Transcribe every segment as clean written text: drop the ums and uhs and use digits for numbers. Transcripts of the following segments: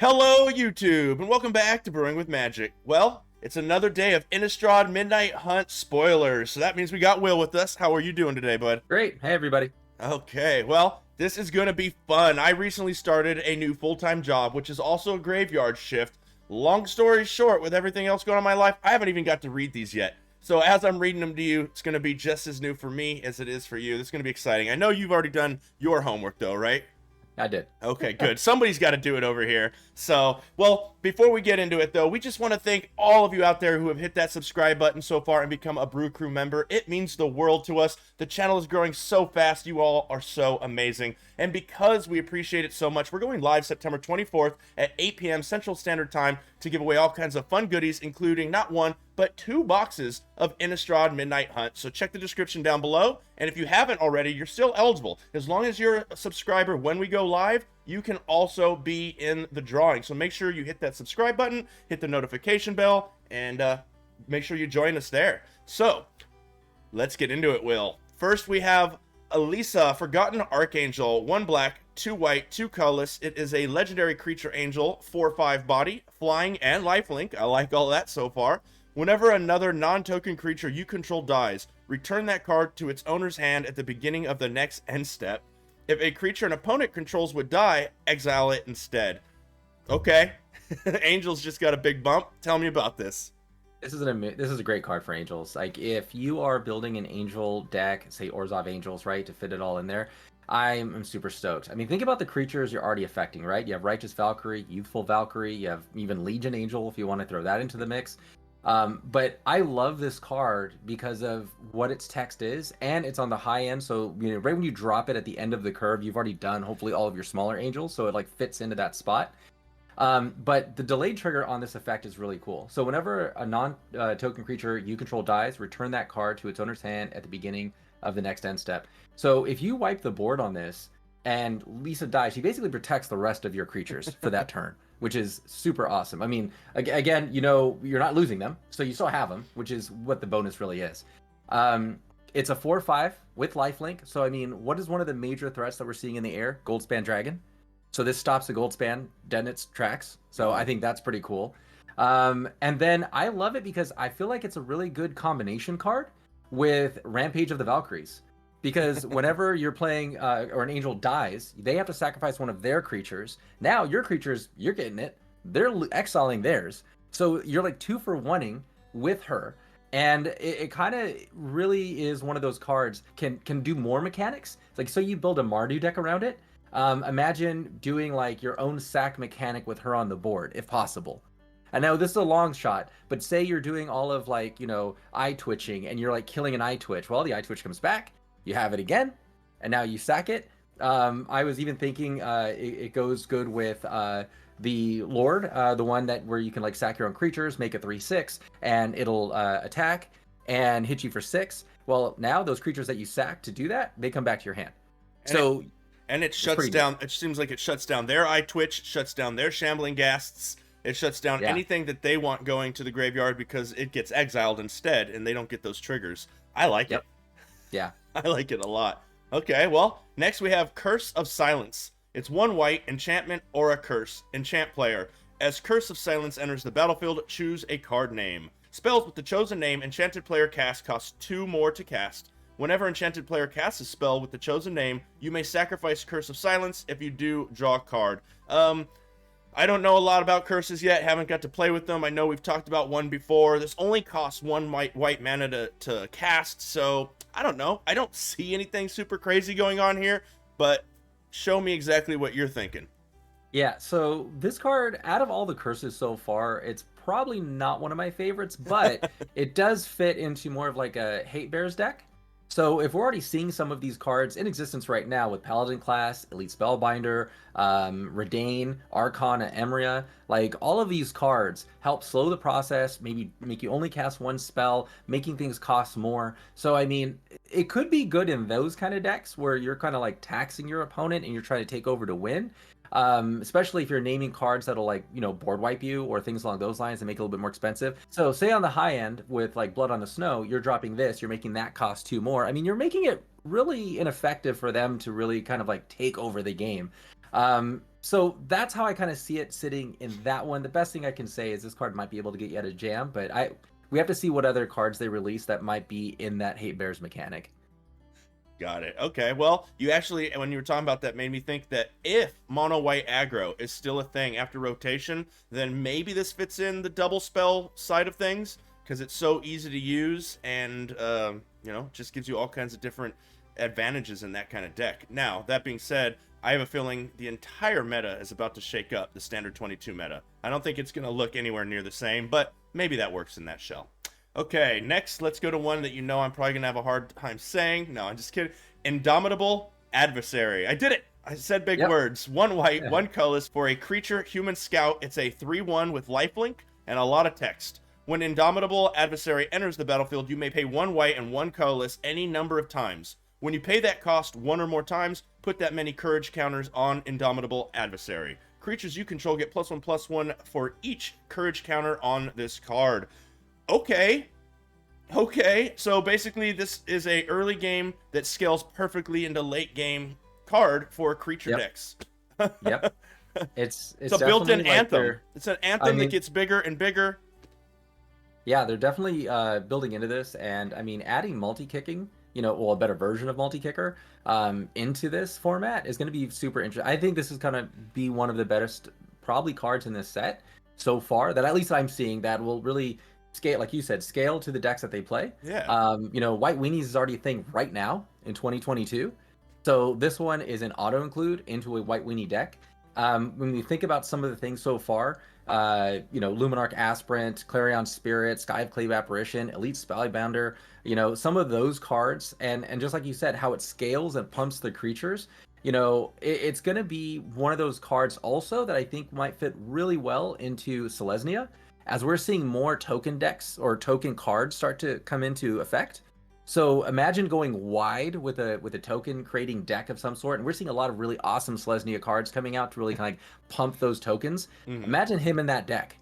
Hello, YouTube, and welcome back to Brewing with Magic. Well, it's another day of Innistrad Midnight Hunt spoilers, so that means we got Will with us. How are you doing today, bud? Great. Hey, everybody. Okay, well, this is going to be fun. I recently started a new full-time job, which is also a graveyard shift. Long story short, with everything else going on in my life, I haven't even got to read these yet. So as I'm reading them to you, it's going to be just as new for me as it is for you. This is going to be exciting. I know you've already done your homework, though, right? I did. Okay, good. Somebody's got to do it over here. So, well, before we get into it, though, we just want to thank all of you out there who have hit that subscribe button so far and become a Brew Crew member. It means the world to us. The channel is growing so fast. You all are so amazing. And because we appreciate it so much, we're going live September 24th at 8 p.m. Central Standard Time to give away all kinds of fun goodies, including not one, but 2 boxes of Innistrad Midnight Hunt. So check the description down below. And if you haven't already, you're still eligible. As long as you're a subscriber when we go live, you can also be in the drawing. So make sure you hit that subscribe button, hit the notification bell, and make sure you join us there. So let's get into it, Will. First, we have Elisa, Forgotten Archangel, 1 black, 2 white, 2 colorless. It is a legendary creature angel, 4/5 body, flying, and lifelink. I like all that so far. Whenever another non-token creature you control dies, return that card to its owner's hand at the beginning of the next end step. If a creature an opponent controls would die, exile it instead. Okay. Angels just got a big bump. Tell me about this. This is a great card for Angels. Like, if you are building an Angel deck, say Orzhov Angels, right, to fit it all in there, I'm super stoked. I mean, think about the creatures you're already affecting, right? You have Righteous Valkyrie, Youthful Valkyrie, you have even Legion Angel if you want to throw that into the mix. But I love this card because of what its text is, and it's on the high end. So, you know, right when you drop it at the end of the curve, you've already done hopefully all of your smaller angels, so it like fits into that spot. But the delayed trigger on this effect is really cool. So whenever a non-token creature you control dies, return that card to its owner's hand at the beginning of the next end step. So if you wipe the board on this and Lisa dies, she basically protects the rest of your creatures for that turn, which is super awesome. I mean, again, you know, you're not losing them, so you still have them, which is what the bonus really is. It's a 4/5 with lifelink. So, I mean, what is one of the major threats that we're seeing in the air? Goldspan Dragon. So this stops the Goldspan dead in its tracks. So I think that's pretty cool. And then I love it because I feel like it's a really good combination card with Rampage of the Valkyries. Because whenever you're playing or an angel dies, they have to sacrifice one of their creatures. Now your creatures, you're getting it. They're exiling theirs. So you're like 2 for 1ing with her. And it kind of really is one of those cards can do more mechanics. It's like, so you build a Mardu deck around it. Imagine doing like your own sack mechanic with her on the board, if possible. I know this is a long shot, but say you're doing all of like, you know, eye twitching and you're like killing an eye twitch. Well, the eye twitch comes back, you have it again, and now you sack it. I was even thinking it goes good with the Lord, the one that where you can like sack your own creatures, make a 3/6, and it'll attack and hit you for 6. Well, now those creatures that you sack to do that, they come back to your hand. And it shuts down, it seems like it shuts down their eye twitch, shuts down their shambling ghasts, it shuts down anything that they want going to the graveyard because it gets exiled instead and they don't get those triggers. I like it. Yeah. I like it a lot. Okay, well, next we have Curse of Silence. It's 1 white, enchantment or a curse. Enchant player. As Curse of Silence enters the battlefield, choose a card name. Spells with the chosen name enchanted player cast cost 2 more to cast. Whenever enchanted player casts a spell with the chosen name, you may sacrifice Curse of Silence. If you do, draw a card. I don't know a lot about curses yet, haven't got to play with them. I know we've talked about one before. This only costs 1 white mana to cast, so I don't know. I don't see anything super crazy going on here, but show me exactly what you're thinking. Yeah, so this card, out of all the curses so far, it's probably not one of my favorites, but it does fit into more of like a Hate Bears deck. So if we're already seeing some of these cards in existence right now with Paladin class, Elite Spellbinder, Redain, Archon, Emria, like all of these cards help slow the process, maybe make you only cast 1 spell, making things cost more. So I mean, it could be good in those kind of decks where you're kind of like taxing your opponent and you're trying to take over to win. Especially if you're naming cards that'll like, you know, board wipe you or things along those lines and make it a little bit more expensive. So say on the high end with like Blood on the Snow, you're dropping this, you're making that cost 2 more. I mean, you're making it really ineffective for them to really kind of like take over the game. So that's how I kind of see it sitting in that one. The best thing I can say is this card might be able to get you out of jam, but we have to see what other cards they release that might be in that Hate Bears mechanic. Got it. Okay. Well, you actually, when you were talking about that, made me think that if mono white aggro is still a thing after rotation, then maybe this fits in the double spell side of things because it's so easy to use and, just gives you all kinds of different advantages in that kind of deck. Now, that being said, I have a feeling the entire meta is about to shake up the standard 22 meta. I don't think it's going to look anywhere near the same, but maybe that works in that shell. Okay, next, let's go to one that I'm probably going to have a hard time saying. No, I'm just kidding. Indomitable Adversary. I did it! I said big words. 1 white, 1 colorless for a creature, human scout. It's a 3/1 with lifelink and a lot of text. When Indomitable Adversary enters the battlefield, you may pay 1 white and 1 colorless any number of times. When you pay that cost 1 or more times, put that many courage counters on Indomitable Adversary. Creatures you control get +1/+1 for each courage counter on this card. Okay, so basically this is a early game that scales perfectly into late game card for creature decks. Yep. It's a built-in anthem. It's an anthem that gets bigger and bigger. Yeah, they're definitely building into this, and I mean, adding multi-kicking, a better version of multi-kicker into this format is going to be super interesting. I think this is going to be one of the best probably cards in this set so far that at least I'm seeing that will really scale, like you said, scale to the decks that they play. Yeah. White Weenies is already a thing right now in 2022. So this one is an auto include into a White Weenie deck. When we think about some of the things so far, Luminarch Aspirant, Clarion Spirit, Sky of Clave Apparition, Elite Spellbounder, some of those cards, and just like you said, how it scales and pumps the creatures, it's going to be one of those cards also that I think might fit really well into Selesnya, as we're seeing more token decks or token cards start to come into effect. So imagine going wide with a token creating deck of some sort, and we're seeing a lot of really awesome Selesnya cards coming out to really kind of pump those tokens. Mm-hmm. Imagine him in that deck.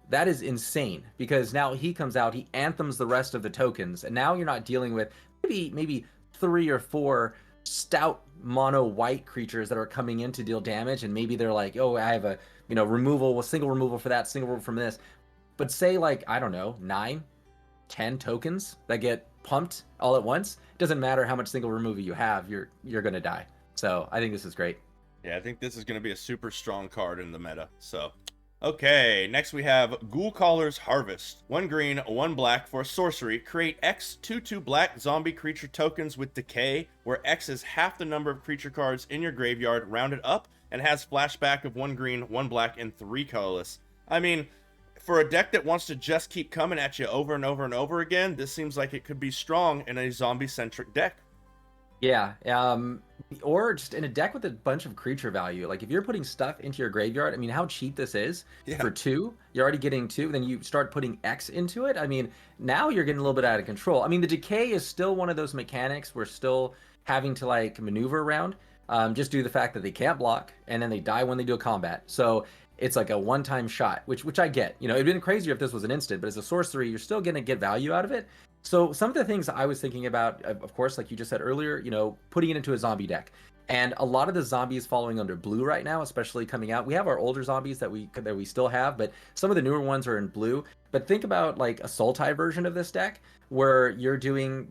That is insane, because now he comes out, he anthems the rest of the tokens, and now you're not dealing with maybe 3 or 4 stout mono white creatures that are coming in to deal damage, and maybe they're like, oh, I have a removal, a single removal for that, single removal from this. But say like, I don't know, 9, 10 tokens that get pumped all at once. It doesn't matter how much single removal you have, you're gonna die. So I think this is great. Yeah, I think this is gonna be a super strong card in the meta. So okay, next we have Ghoulcaller's Harvest. 1 green, 1 black for a sorcery. Create X 2/2 black zombie creature tokens with decay, where X is half the number of creature cards in your graveyard rounded up, and has flashback of 1 green, 1 black, and 3 colorless. I mean, for a deck that wants to just keep coming at you over and over and over again, this seems like it could be strong in a zombie-centric deck. Yeah, or just in a deck with a bunch of creature value. Like if you're putting stuff into your graveyard, I mean, how cheap this is for 2. You're already getting 2, then you start putting X into it. I mean, now you're getting a little bit out of control. I mean, the decay is still one of those mechanics we're still having to like maneuver around, just due to the fact that they can't block, and then they die when they do a combat. So it's like a one-time shot, which I get. It'd been crazier if this was an instant, but as a sorcery, you're still going to get value out of it. So some of the things I was thinking about, of course, like you just said earlier, putting it into a zombie deck. And a lot of the zombies following under blue right now, especially coming out. We have our older zombies that we still have, but some of the newer ones are in blue. But think about like a Sultai version of this deck, where you're doing,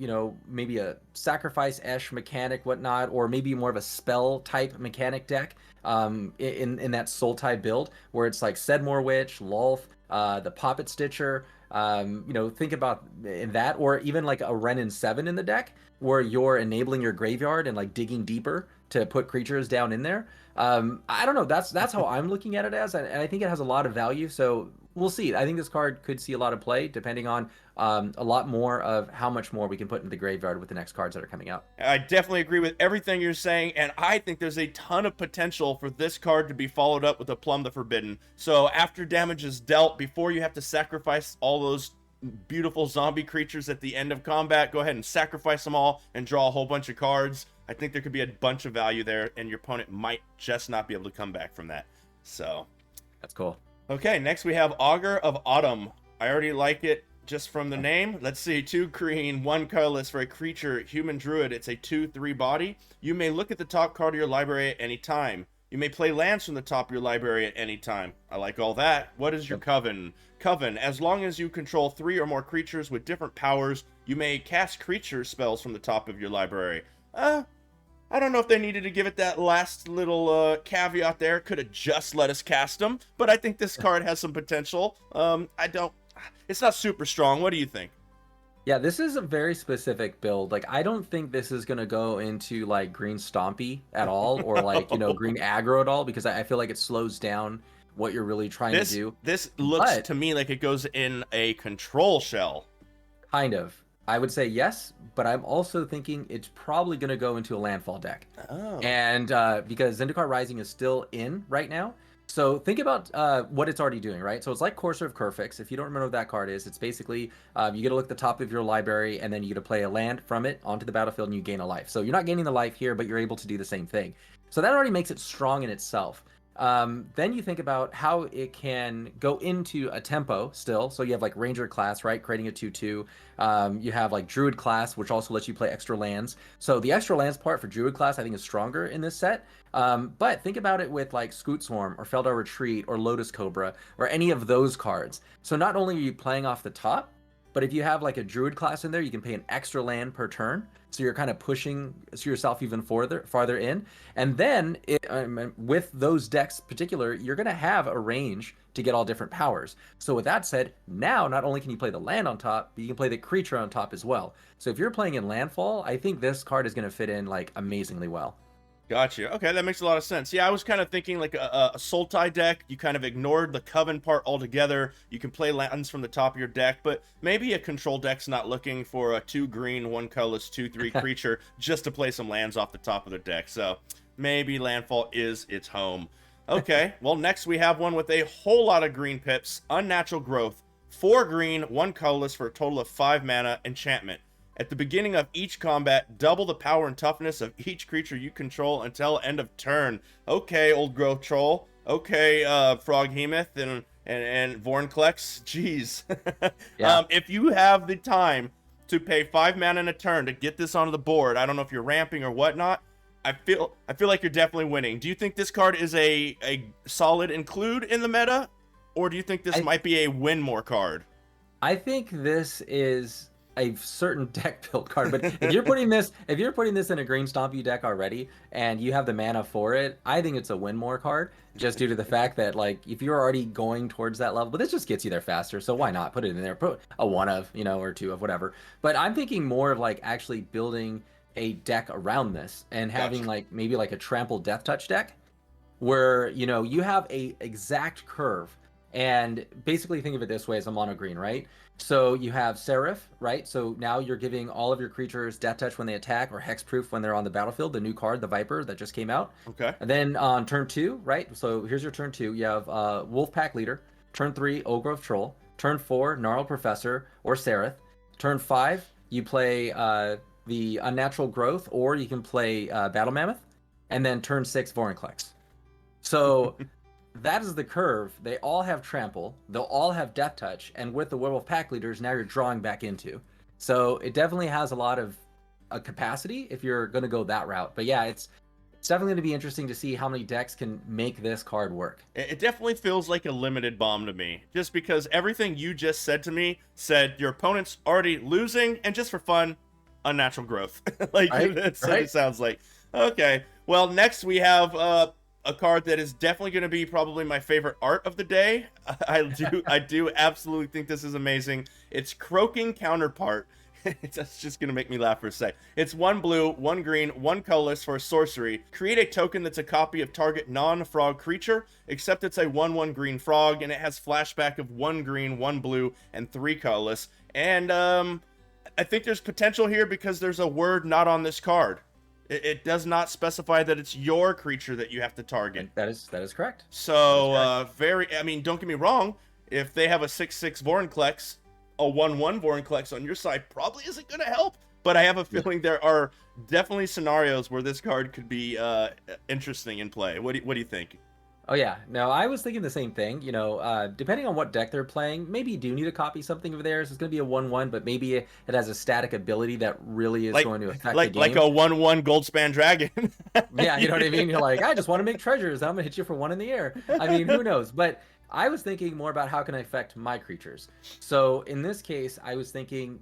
maybe a sacrifice-esh mechanic, whatnot, or maybe more of a spell type mechanic deck in that Sultai build, where it's like Sedmore Witch, Lulth, the Poppet Stitcher. Think about in that, or even like a Renin 7 in the deck, where you're enabling your graveyard and like digging deeper to put creatures down in there. I don't know. That's how I'm looking at it as, and I think it has a lot of value. So we'll see. I think this card could see a lot of play, depending on a lot more of how much more we can put into the graveyard with the next cards that are coming out. I definitely agree with everything you're saying, and I think there's a ton of potential for this card to be followed up with a Plumb the Forbidden. So after damage is dealt, before you have to sacrifice all those beautiful zombie creatures at the end of combat, go ahead and sacrifice them all and draw a whole bunch of cards. I think there could be a bunch of value there, and your opponent might just not be able to come back from that. So that's cool. Okay, next we have Auger of Autumn. I already like it just from the name. Let's see, 2 green, 1 colorless for a creature, human druid. It's a 2/3 body. You may look at the top card of your library at any time. You may play lands from the top of your library at any time. I like all that. What is your Coven? Coven, as long as you control 3 or more creatures with different powers, you may cast creature spells from the top of your library. I don't know if they needed to give it that last little caveat there. Could have just let us cast them, but I think this card has some potential. It's not super strong. What do you think? Yeah, this is a very specific build. Like, I don't think this is going to go into, like, green stompy at all, or, like, you know, green aggro at all, because I feel like it slows down what you're really trying to do. This looks to me like it goes in a control shell. Kind of. I would say yes, but I'm also thinking it's probably going to go into a landfall deck. Oh. And because Zendikar Rising is still in right now, so think about what it's already doing, right? So it's like Courser of Curfix. If you don't remember what that card is, it's basically you get to look at the top of your library, and then you get to play a land from it onto the battlefield, and you gain a life. So you're not gaining the life here, but you're able to do the same thing. So that already makes it strong in itself. Then you think about how it can go into a tempo still. So you have like Ranger class, right? Creating a 2/2. You have like Druid class, which also lets you play extra lands. So the extra lands part for Druid class, I think, is stronger in this set. But think about it with like Scoot Swarm or Feldar Retreat or Lotus Cobra or any of those cards. So not only are you playing off the top, but if you have like a Druid class in there, you can pay an extra land per turn. So you're kind of pushing yourself even farther in. And then with those decks particular, you're going to have a range to get all different powers. So with that said, now not only can you play the land on top, but you can play the creature on top as well. So if you're playing in landfall, I think this card is going to fit in like amazingly well. Gotcha. Okay, that makes a lot of sense. Yeah, I was kind of thinking like a Sultai deck. You kind of ignored the Coven part altogether. You can play lands from the top of your deck, but maybe a control deck's not looking for a 2 green, 1 colorless, 2/3 creature just to play some lands off the top of their deck. So maybe Landfall is its home. Okay, well, next we have one with a whole lot of green pips. Unnatural Growth. 4 green, 1 colorless for a total of 5 mana enchantment. At the beginning of each combat, double the power and toughness of each creature you control until end of turn. Okay, Old Growth Troll. Okay, Froghemoth and Vornklex. Jeez. Yeah. If you have the time to pay 5 mana in a turn to get this onto the board, I don't know if you're ramping or whatnot, I feel like you're definitely winning. Do you think this card is a solid include in the meta? Or do you think this might be a win more card? I think this is a certain deck build card, but if you're putting this in a green stompy deck already and you have the mana for it, I think it's a win more card, just due to the fact that like if you're already going towards that level, but this just gets you there faster, so why not put it in there, put a 1 of, you know, or 2 of, whatever. But I'm thinking more of like actually building a deck around this and having like maybe like a trample death touch deck where, you know, you have a exact curve. And basically think of it this way as a mono green, right? So you have Seraph, right? So now you're giving all of your creatures death touch when they attack, or hexproof when they're on the battlefield, the new card, the Viper that just came out. Okay. And then on turn 2, right? So here's your turn 2. You have Wolfpack Leader. Turn 3, Auger of Troll. Turn 4, Gnarled Professor or Seraph. Turn 5, you play the Unnatural Growth, or you can play Battle Mammoth. And then turn 6, Vorinclex. So that is the curve. They all have trample. They'll all have death touch. And with the Werewolf Pack Leaders, now you're drawing back into. So it definitely has a lot of capacity if you're going to go that route. But yeah, it's definitely going to be interesting to see how many decks can make this card work. It definitely feels like a limited bomb to me, just because everything you just said to me said your opponent's already losing, and just for fun, Unnatural Growth. Like, that's what it sounds like. Okay, well, next we have a card that is definitely going to be probably my favorite art of the day. I do absolutely think this is amazing. It's Croaking Counterpart. It's just going to make me laugh for a sec. It's 1 blue, 1 green, 1 colorless for a sorcery. Create a token that's a copy of target non-frog creature, except it's a 1/1 green frog, and it has flashback of 1 green, 1 blue, and 3 colorless. And I think there's potential here because there's a word not on this card. It does not specify that it's your creature that you have to target. That is correct. So, I mean, don't get me wrong. If they have a 6/6 Vorinclex, a 1/1 Vorinclex on your side probably isn't going to help. But I have a feeling there are definitely scenarios where this card could be interesting in play. What do you think? Oh yeah, no, I was thinking the same thing. Depending on what deck they're playing, maybe you do need to copy something of theirs. It's going to be a 1/1, but maybe it has a static ability that really is Like going to affect the like game. a 1/1 Goldspan Dragon. Yeah, you know what I mean? You're like, I just want to make treasures. I'm gonna hit you for one in the air. I mean, who knows? But I was thinking more about how can I affect my creatures. So in this case, I was thinking,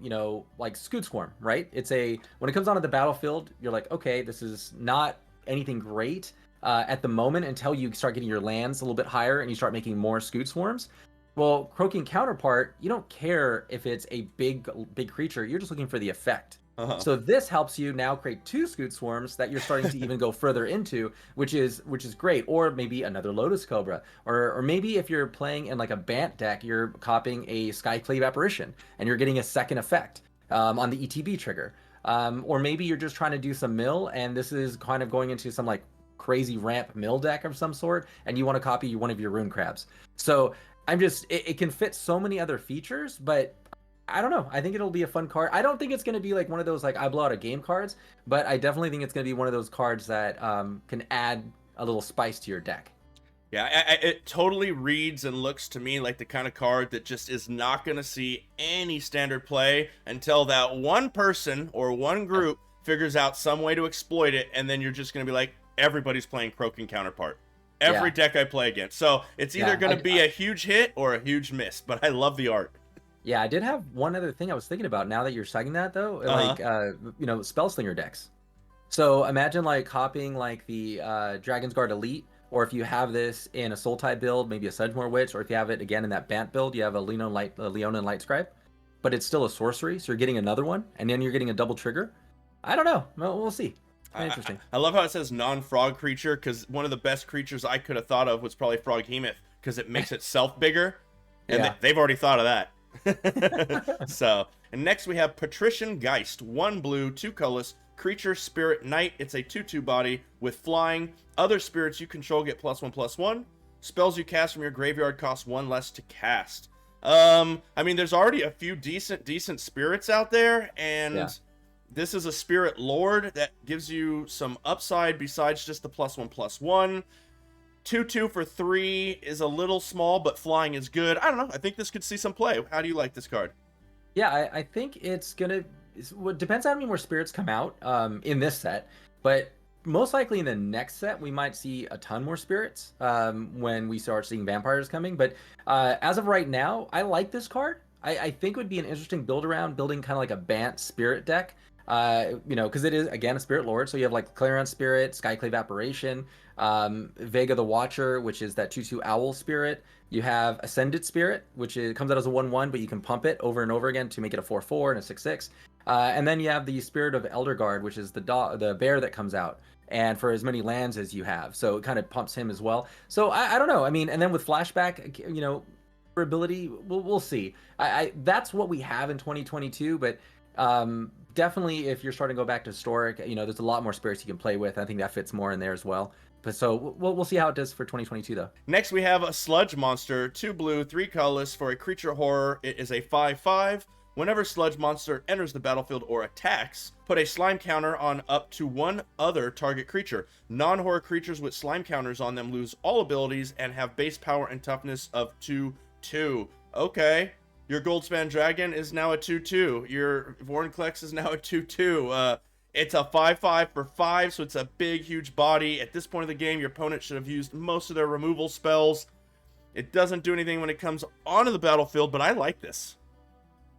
like Scoot Swarm, right? When it comes onto the battlefield, you're like, okay, this is not anything great at the moment until you start getting your lands a little bit higher and you start making more Scoot Swarms. Well, Croaking Counterpart, you don't care if it's a big creature. You're just looking for the effect. Uh-huh. So this helps you now create 2 Scoot Swarms that you're starting to even go further into, which is great. Or maybe another Lotus Cobra, or maybe if you're playing in like a Bant deck, you're copying a Skyclave Apparition and you're getting a second effect on the ETB trigger. Or maybe you're just trying to do some mill, and this is kind of going into some like crazy ramp mill deck of some sort, and you want to copy one of your Rune Crabs. So it can fit so many other features, but I don't know. I think it'll be a fun card. I don't think it's going to be like one of those like I blow out a game cards, but I definitely think it's going to be one of those cards that can add a little spice to your deck. Yeah, it totally reads and looks to me like the kind of card that just is not going to see any standard play until that one person or one group figures out some way to exploit it, and then you're just going to be like, everybody's playing Croaking Counterpart. Every deck I play against. So it's either going to be a huge hit or a huge miss, but I love the art. Yeah, I did have one other thing I was thinking about now that you're saying that, though. Like, Spellslinger decks. So imagine, like, copying, like, the Dragon's Guard Elite, or if you have this in a Soul-type build, maybe a Sedgemoor Witch, or if you have it, again, in that Bant build, you have a Leonin Light Scribe, but it's still a sorcery, so you're getting another one, and then you're getting a double trigger. I don't know. We'll see. Interesting. I love how it says non-frog creature, because one of the best creatures I could have thought of was probably Froghemoth, because it makes itself bigger, and they've already thought of that. So, and next we have Patriotgeist, 1 blue, 2 colorless, creature, spirit, knight. It's a 2/2 body with flying. Other spirits you control get +1/+1. Spells you cast from your graveyard cost 1 less to cast. I mean, there's already a few decent spirits out there, and this is a spirit lord that gives you some upside besides just the +1/+1. 2/2 for 3 is a little small, but flying is good. I don't know. I think this could see some play. How do you like this card? Yeah, I think it's gonna. It depends on how many more spirits come out in this set, but most likely in the next set we might see a ton more spirits when we start seeing vampires coming. But as of right now, I like this card. I think it would be an interesting build around, building kind of like a Bant spirit deck. Because it is, again, a spirit lord, so you have like Clarion Spirit, Skyclave Apparition, Vega the Watcher, which is that 2/2 owl spirit. You have Ascended Spirit, which comes out as a 1/1, but you can pump it over and over again to make it a 4/4 and a 6/6. And then you have the Spirit of Elderguard, which is the bear that comes out, and for as many lands as you have, so it kind of pumps him as well. So I don't know. I mean, and then with flashback, ability, we'll see. That's what we have in 2022, but definitely if you're starting to go back to historic, there's a lot more spirits you can play with. I think that fits more in there as well. But so we'll see how it does for 2022 though. Next we have a Sludge Monster, 2 blue, 3 colorless for a creature horror. It is a 5/5. Whenever Sludge Monster enters the battlefield or attacks, put a slime counter on up to 1 other target creature. Non-horror creatures with slime counters on them lose all abilities and have base power and toughness of 2/2. Okay. Your Goldspan Dragon is now a 2/2. Your Vorinclex is now a 2/2. It's a 5/5 for 5, so it's a big, huge body. At this point of the game, your opponent should have used most of their removal spells. It doesn't do anything when it comes onto the battlefield, but I like this.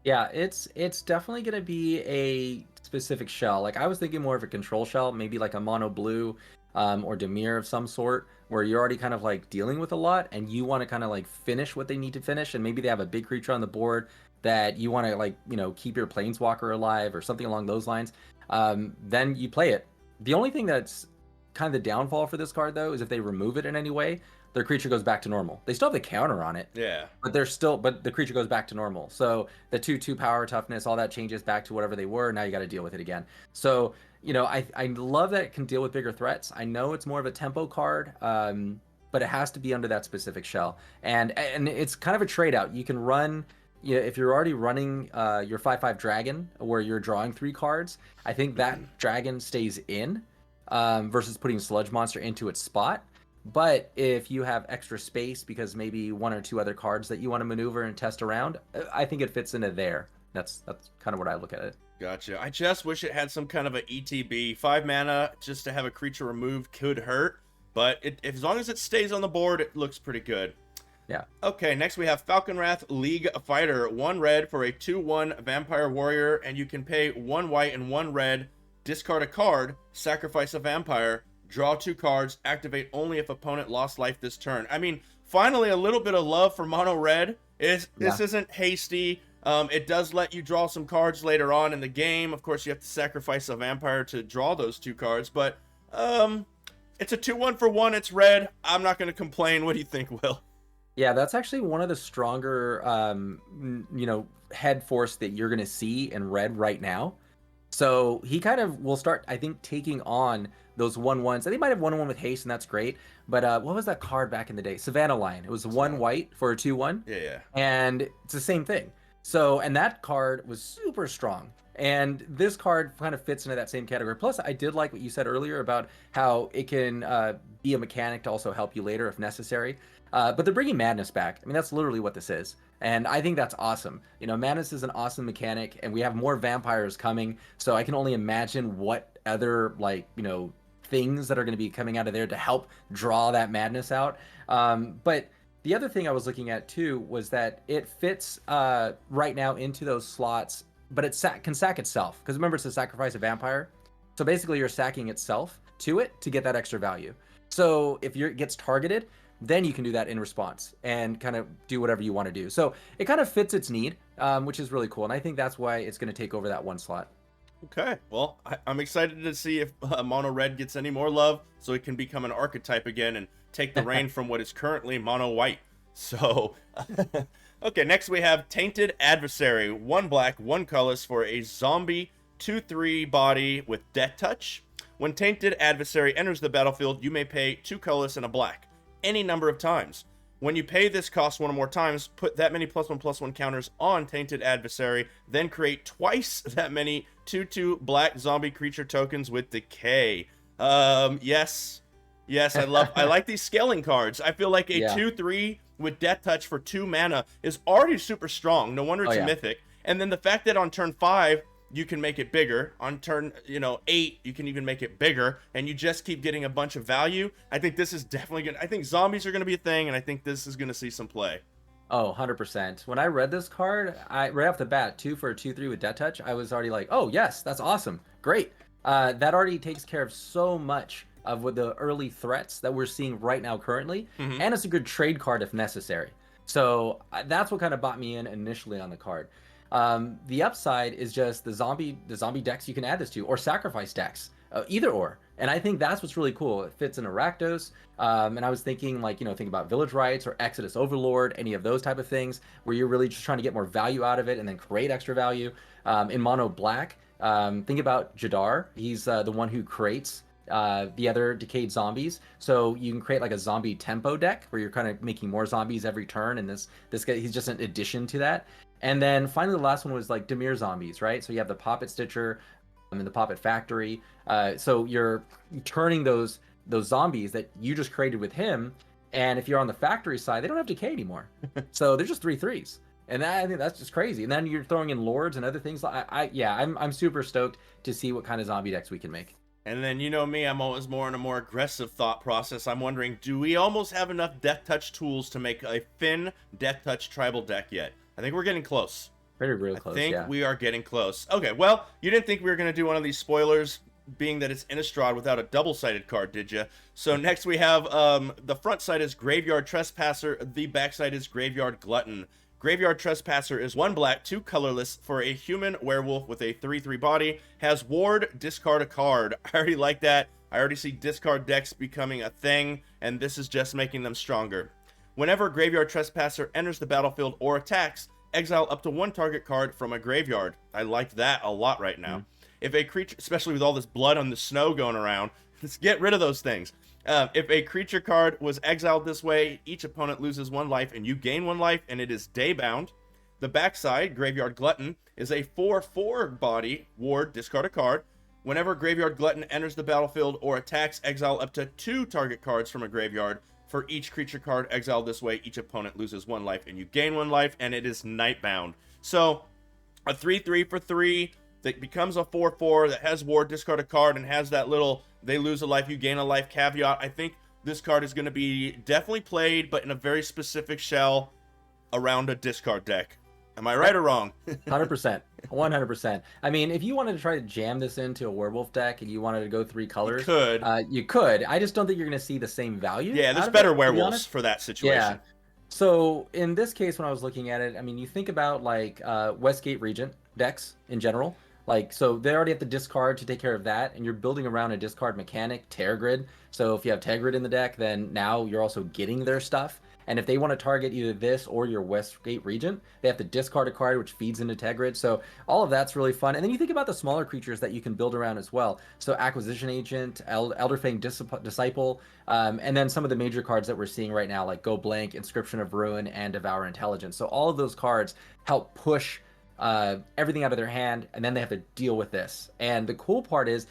Yeah, it's definitely going to be a specific shell. Like, I was thinking more of a control shell, maybe like a mono blue or Dimir of some sort, where you're already kind of like dealing with a lot and you want to kind of like finish what they need to finish, and maybe they have a big creature on the board that you want to like keep your planeswalker alive or something along those lines. Then you play it. The only thing that's kind of the downfall for this card though is if they remove it in any way, their creature goes back to normal. They still have the counter on it, but the creature goes back to normal. So the 2/2 power, toughness, all that changes back to whatever they were. Now you got to deal with it again. So I love that it can deal with bigger threats. I know it's more of a tempo card, but it has to be under that specific shell. And it's kind of a trade out. You can run, if you're already running your 5/5 dragon where you're drawing 3 cards, I think that dragon stays in versus putting Sludge Monster into its spot. But if you have extra space because maybe one or two other cards that you want to maneuver and test around, I think it fits into there. That's kind of what I look at it. Gotcha. I just wish it had some kind of a ETB. 5 mana just to have a creature removed could hurt, but as long as it stays on the board, it looks pretty good. Yeah. Okay, next we have Falconwrath League Fighter. 1 red for a 2/1 vampire warrior, and you can pay 1 white and 1 red, discard a card, sacrifice a vampire, draw 2 cards, activate only if opponent lost life this turn. I mean, finally a little bit of love for mono red. This isn't hasty. It does let you draw some cards later on in the game. Of course, you have to sacrifice a vampire to draw those 2 cards, but it's a 2/1 for 1. It's red. I'm not going to complain. What do you think, Will? Yeah, that's actually one of the stronger, head force that you're going to see in red right now. So he kind of will start, I think, taking on those 1/1s. And they might have 1/1 with haste, and that's great. But what was that card back in the day? Savannah Lion. It was 1 white for a 2/1. Yeah. And it's the same thing. So, and that card was super strong. And this card kind of fits into that same category. Plus, I did like what you said earlier about how it can be a mechanic to also help you later if necessary. But they're bringing Madness back. I mean, that's literally what this is. And I think that's awesome. Madness is an awesome mechanic, and we have more vampires coming. So I can only imagine what other, things that are going to be coming out of there to help draw that madness out. But the other thing I was looking at, too, was that it fits right now into those slots, but it can sack itself. Because remember, it's a sacrifice of vampire. So basically, you're sacking itself to it to get that extra value. So if it gets targeted, then you can do that in response and kind of do whatever you want to do. So it kind of fits its need, which is really cool. And I think that's why it's going to take over that 1 slot. Okay, well, I'm excited to see if mono red gets any more love so it can become an archetype again and take the reign from what is currently mono white. So, okay, next we have Tainted Adversary. 1 black, 1 colorless for a zombie 2/3 body with Death Touch. When Tainted Adversary enters the battlefield, you may pay 2 colorless and a black any number of times. When you pay this cost 1 or more times, put that many +1/+1 counters on Tainted Adversary, then create twice that many 2/2 black zombie creature tokens with Decay. Yes, I like these scaling cards. I feel like a 2/3 with Death Touch for 2 mana is already super strong. No wonder it's a mythic. And then the fact that on turn 5, you can make it bigger. On turn, 8, you can even make it bigger, and you just keep getting a bunch of value. I think this is definitely going to... I think zombies are going to be a thing, and I think this is going to see some play. Oh, 100%. When I read this card, right off the bat, 2 for a 2/3 with Death Touch, I was already like, oh, yes, that's awesome. Great. That already takes care of so much of what the early threats that we're seeing right now currently, and it's a good trade card if necessary. So that's what kind of bought me in initially on the card. The upside is just the zombie decks you can add this to, or sacrifice decks, either or. And I think that's what's really cool. It fits in Rakdos, and I was thinking think about Village Rites or Exodus Overlord, any of those type of things where you're really just trying to get more value out of it and then create extra value. In mono black, think about Jadar. He's the one who creates the other decayed zombies, so you can create like a zombie tempo deck where you're kind of making more zombies every turn, and this guy, he's just an addition to that. And then finally the last one was like Dimir zombies, right? So you have the Poppet Stitcher and the Poppet Factory, so you're turning those zombies that you just created with him, and if you're on the factory side, they don't have decay anymore. So they're just 3/3s. And I think that's just crazy. And then you're throwing in lords and other things. I'm super stoked to see what kind of zombie decks we can make. And then, me, I'm always more in a more aggressive thought process. I'm wondering, do we almost have enough Death Touch tools to make a Finn Death Touch tribal deck yet? I think we're getting close. Really close, I think we are getting close. Okay, well, you didn't think we were going to do one of these spoilers, being that it's Innistrad without a double-sided card, did you? So next we have, the front side is Graveyard Trespasser, the back side is Graveyard Glutton. Graveyard Trespasser is 1 black, 2 colorless for a human werewolf with a 3/3 body. Has ward, discard a card. I already like that. I already see discard decks becoming a thing, and this is just making them stronger. Whenever Graveyard Trespasser enters the battlefield or attacks, exile up to 1 target card from a graveyard. I like that a lot right now. If a creature, especially with all this blood on the snow going around, let's get rid of those things. If a creature card was exiled this way, each opponent loses 1 life and you gain 1 life, and it is daybound. The backside, Graveyard Glutton, is a 4/4 body, ward, discard a card. Whenever Graveyard Glutton enters the battlefield or attacks, exile up to 2 target cards from a graveyard. For each creature card exiled this way, each opponent loses 1 life and you gain 1 life, and it is Nightbound. So, a 3/3 for 3 that becomes a 4/4 that has Ward, discard a card, and has that little they lose a life, you gain a life caveat. I think this card is going to be definitely played, but in a very specific shell around a discard deck. Am I right or wrong? 100%. 100%. I mean, if you wanted to try to jam this into a werewolf deck and you wanted to go 3 colors, you could. I just don't think you're going to see the same value. Yeah, there's better werewolves for that situation. Yeah. So in this case, when I was looking at it, I mean, you think about like Westgate Regent decks in general. Like, so they already have to discard to take care of that, and you're building around a discard mechanic, Tergrid. So if you have Tergrid in the deck, then now you're also getting their stuff. And if they want to target either this or your Westgate Regent, they have to discard a card, which feeds into Tergrid. So all of that's really fun. And then you think about the smaller creatures that you can build around as well. So Acquisition Agent, Elderfang Disciple, and then some of the major cards that we're seeing right now, like Go Blank, Inscription of Ruin, and Devour Intelligence. So all of those cards help push everything out of their hand, and then they have to deal with this. And the cool part is,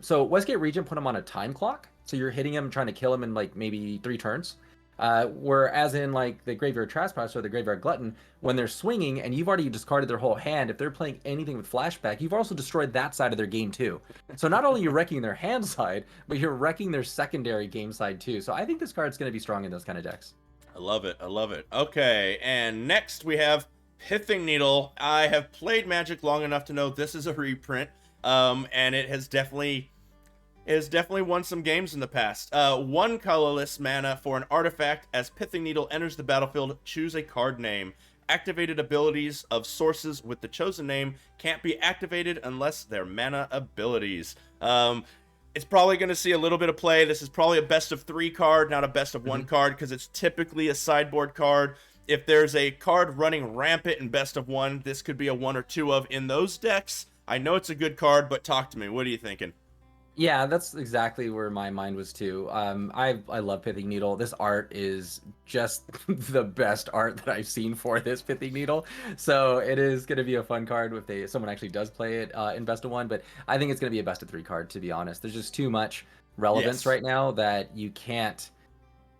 so Westgate Regent put them on a time clock. So you're hitting him, trying to kill him in like maybe 3 turns. Whereas in like the Graveyard Trespasser or the Graveyard Glutton, when they're swinging and you've already discarded their whole hand, if they're playing anything with flashback, you've also destroyed that side of their game too. So not only are you wrecking their hand side, but you're wrecking their secondary game side too. So I think this card's going to be strong in those kind of decks. I love it. I love it. Okay, and next we have Pithing Needle. I have played Magic long enough to know this is a reprint, and it has definitely won some games in the past. 1 colorless mana for an artifact. As Pithing Needle enters the battlefield, choose a card name. Activated abilities of sources with the chosen name can't be activated unless they're mana abilities. It's probably going to see a little bit of play. This is probably a best of 3 card, not a best of 1 card, because it's typically a sideboard card. If there's a card running rampant in best of 1, this could be a 1 or 2 of in those decks. I know it's a good card, but talk to me. What are you thinking? Yeah, that's exactly where my mind was too. I love Pithing Needle. This art is just the best art that I've seen for this Pithing Needle. So it is going to be a fun card if someone actually does play it in best of 1. But I think it's going to be a best of 3 card, to be honest. There's just too much relevance right now that you can't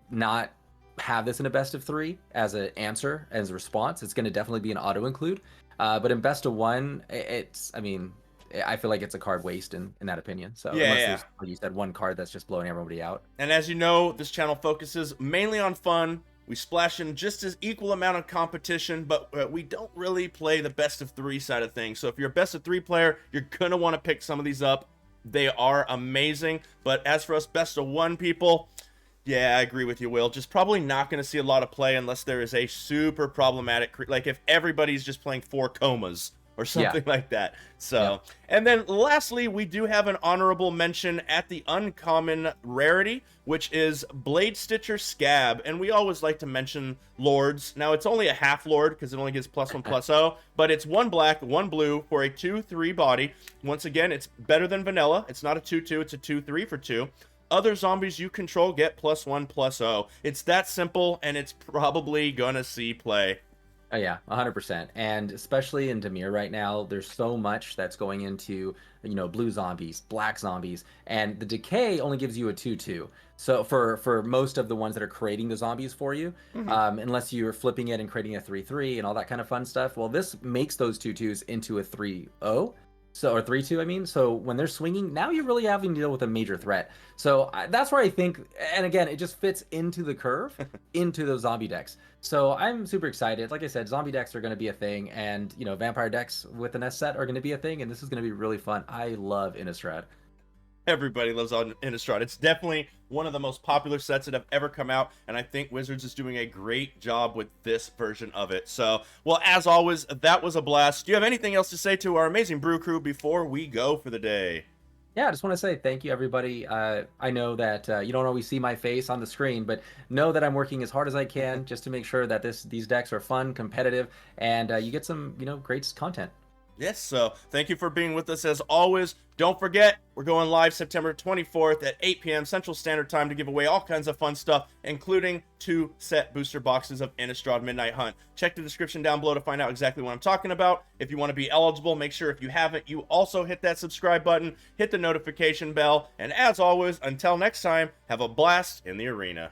not have this in a best of 3 as an answer, as a response. It's going to definitely be an auto include. But in best of 1, I feel like it's a card waste in that opinion. So unless there's, like you said, 1 card that's just blowing everybody out. And as you know, this channel focuses mainly on fun. We splash in just as equal amount of competition, but we don't really play the best of 3 side of things. So if you're a best of 3 player, you're going to want to pick some of these up. They are amazing. But as for us best of 1 people, yeah, I agree with you, Will. Just probably not going to see a lot of play unless there is a super problematic, like if everybody's just playing 4 comas or something like that. So, and then lastly, we do have an honorable mention at the uncommon rarity, which is Blade Stitcher Scab. And we always like to mention lords. Now, it's only a half lord because it only gives +1/+0, but it's 1 black, 1 blue for a 2/3 body. Once again, it's better than vanilla. It's not a 2/2, it's a 2/3 for 2. Other zombies you control get +1/+0. It's that simple, and it's probably gonna see play. Oh yeah, 100%. And especially in Dimir right now, there's so much that's going into, blue zombies, black zombies, and the decay only gives you a 2/2. So for most of the ones that are creating the zombies for you, unless you're flipping it and creating a 3/3 and all that kind of fun stuff, well, this makes those 2/2s into a 3/0. So, or 3/2, I mean. So when they're swinging, now you're really having to deal with a major threat. So that's where I think, and again, it just fits into the curve, into those zombie decks. So I'm super excited. Like I said, zombie decks are going to be a thing, and vampire decks with an S set are going to be a thing, and this is going to be really fun. I love Innistrad. Everybody loves on Innistrad. It's definitely one of the most popular sets that have ever come out, and I think Wizards is doing a great job with this version of it. So, well, as always, that was a blast. Do you have anything else to say to our amazing brew crew before we go for the day? Yeah, I just want to say thank you, everybody. I know that you don't always see my face on the screen, but know that I'm working as hard as I can just to make sure that these decks are fun, competitive, and you get some, great content. Yes, so thank you for being with us as always. Don't forget, we're going live September 24th at 8 p.m. Central Standard Time to give away all kinds of fun stuff, including 2 set booster boxes of Innistrad Midnight Hunt. Check the description down below to find out exactly what I'm talking about. If you want to be eligible, make sure if you haven't, you also hit that subscribe button, hit the notification bell, and as always, until next time, have a blast in the arena.